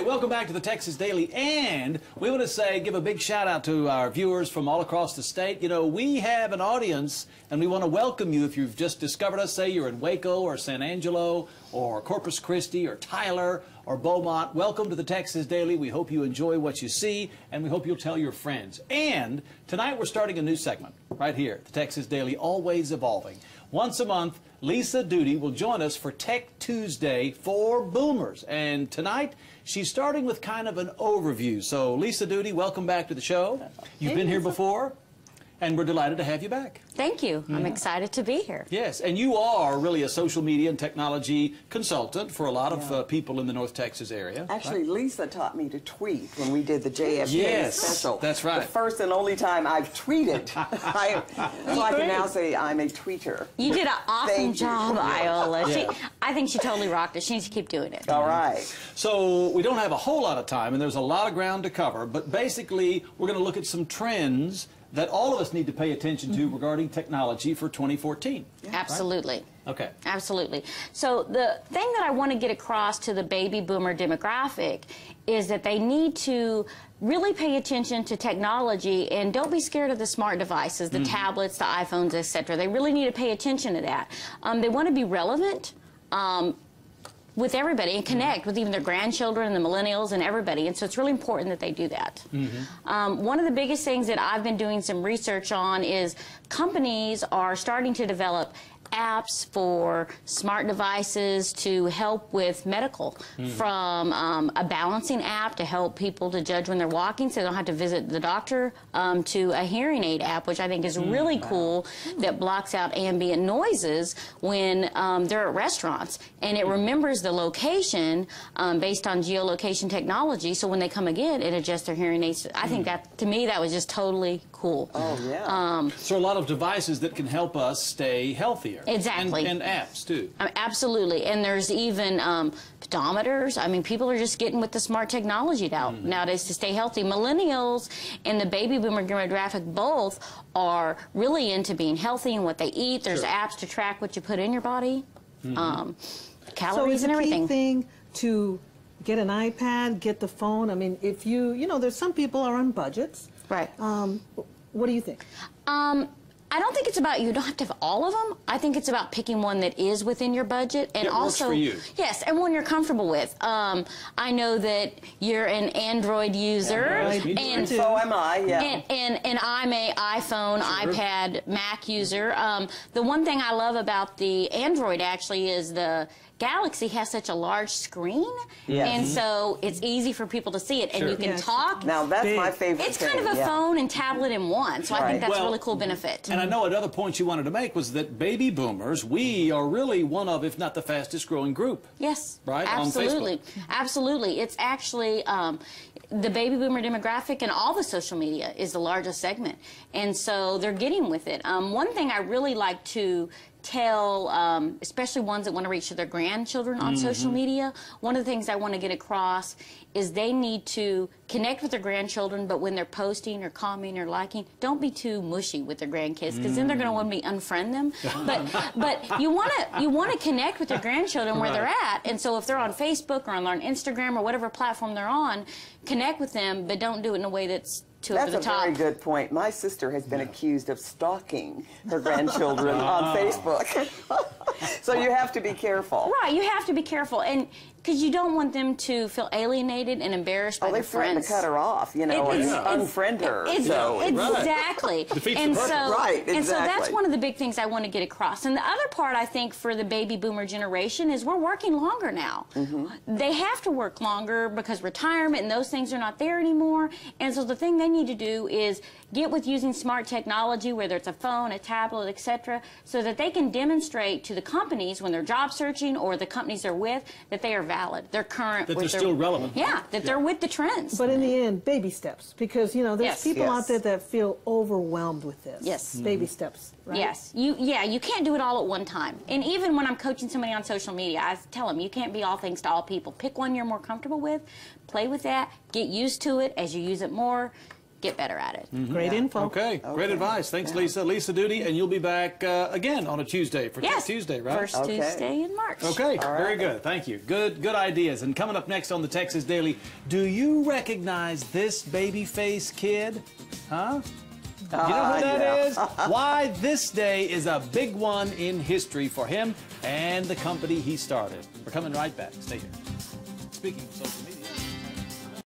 welcome back to the Texas Daily, and we want to give a big shout out to our viewers from all across the state. You know, we have an audience, and we want to welcome you if you've just discovered us. Say you're in Waco or San Angelo or Corpus Christi or Tyler or Beaumont. Welcome to the Texas Daily. We hope you enjoy what you see, and we hope you'll tell your friends. And tonight we're starting a new segment right here, the Texas Daily, always evolving. Once a month, Lisa Duty will join us for Tech Tuesday for Boomers. And tonight, she's starting with kind of an overview. So, Lisa Duty, welcome back to the show. You've been here before, and we're delighted to have you back. Thank you. I'm excited to be here. Yes, and you are really a social media and technology consultant for a lot of people in the North Texas area. Actually, right? Lisa taught me to tweet when we did the JFK special. That's right. The first and only time I've tweeted. So I can now say I'm a tweeter. You did an awesome you. job, Iola. Yeah. I think she totally rocked it. She needs to keep doing it. All right. So we don't have a whole lot of time, and there's a lot of ground to cover, but basically we're going to look at some trends that all of us need to pay attention to regarding technology for 2014. Absolutely. Right? Okay. Absolutely. So the thing that I want to get across to the baby boomer demographic is that they need to really pay attention to technology and don't be scared of the smart devices, the tablets, the iPhones, etc. They really need to pay attention to that. They want to be relevant with everybody and connect with even their grandchildren and the millennials and everybody. And so it's really important that they do that. One of the biggest things that I've been doing some research on is companies are starting to develop apps for smart devices to help with medical, from a balancing app to help people to judge when they're walking so they don't have to visit the doctor, to a hearing aid app, which I think is really cool, that blocks out ambient noises when they're at restaurants. And it remembers the location based on geolocation technology, so when they come again, it adjusts their hearing aids. I think that, to me, that was just totally cool. Oh, yeah. So a lot of devices that can help us stay healthier. Exactly. And apps, too. Absolutely. And there's even pedometers. I mean, people are just getting with the smart technology nowadays to stay healthy. Millennials and the baby boomer demographic both are really into being healthy and what they eat. There's apps to track what you put in your body, calories and everything. So it's a key thing to get an iPad, get the phone. I mean, if you know, there's some people are on budgets. Right. What do you think? I don't think it's about, you don't have to have all of them. I think it's about picking one that is within your budget and also works for you. Yes, and one you're comfortable with. I know that you're an Android user, and so am I. Yeah. And I'm a iPhone, iPad, Mac user. The one thing I love about the Android actually is the Galaxy has such a large screen, and so it's easy for people to see it, and you can talk. Now that's my favorite It's kind of a phone and tablet in one, so I think that's a really cool benefit. And I know another point you wanted to make was that baby boomers, we are really one of, if not the fastest growing group. Yes, right? Absolutely, on Facebook. Absolutely. It's actually the baby boomer demographic and all the social media is the largest segment, and so they're getting with it. One thing I really like to tell, especially ones that want to reach to their grandchildren on social media, one of the things I want to get across is they need to connect with their grandchildren, but when they're posting or commenting or liking, don't be too mushy with their grandkids, because then they're going to want to unfriend them. But you want to connect with their grandchildren where they're at, and so if they're on Facebook or on Instagram or whatever platform they're on, connect with them, but don't do it in a way that's too over the top. That's a very good point. My sister has been accused of stalking her grandchildren on Facebook. So you have to be careful. Right, you have to be careful, and because you don't want them to feel alienated and embarrassed by their friends. They threaten to cut her off, you know, and unfriend her. Exactly. Defeats and the purpose. so, and so that's one of the big things I want to get across. And the other part, I think, for the baby boomer generation is we're working longer now. They have to work longer because retirement and those things are not there anymore. And so the thing they need to do is get with using smart technology, whether it's a phone, a tablet, etc., so that they can demonstrate to the companies when they're job searching or the companies they're with that they are valid, they're current. That they're still relevant. Yeah, that they're with the trends. But in the end, baby steps, because, you know, there's people out there that feel overwhelmed with this. Yes. Baby steps, right? Yes. You can't do it all at one time. And even when I'm coaching somebody on social media, I tell them, you can't be all things to all people. Pick one you're more comfortable with, play with that, get used to it as you use it more. get better at it. Great info. Okay, great advice. Thanks, Lisa. Lisa Duty, and you'll be back again on a Tuesday for Yes. Tuesday, right? First Tuesday in March. Okay, All very right. good. Thank you. Good ideas. And coming up next on the Texas Daily, do you recognize this baby face kid? Huh? You know who that is? Why this day is a big one in history for him and the company he started. We're coming right back. Stay here. Speaking of social media.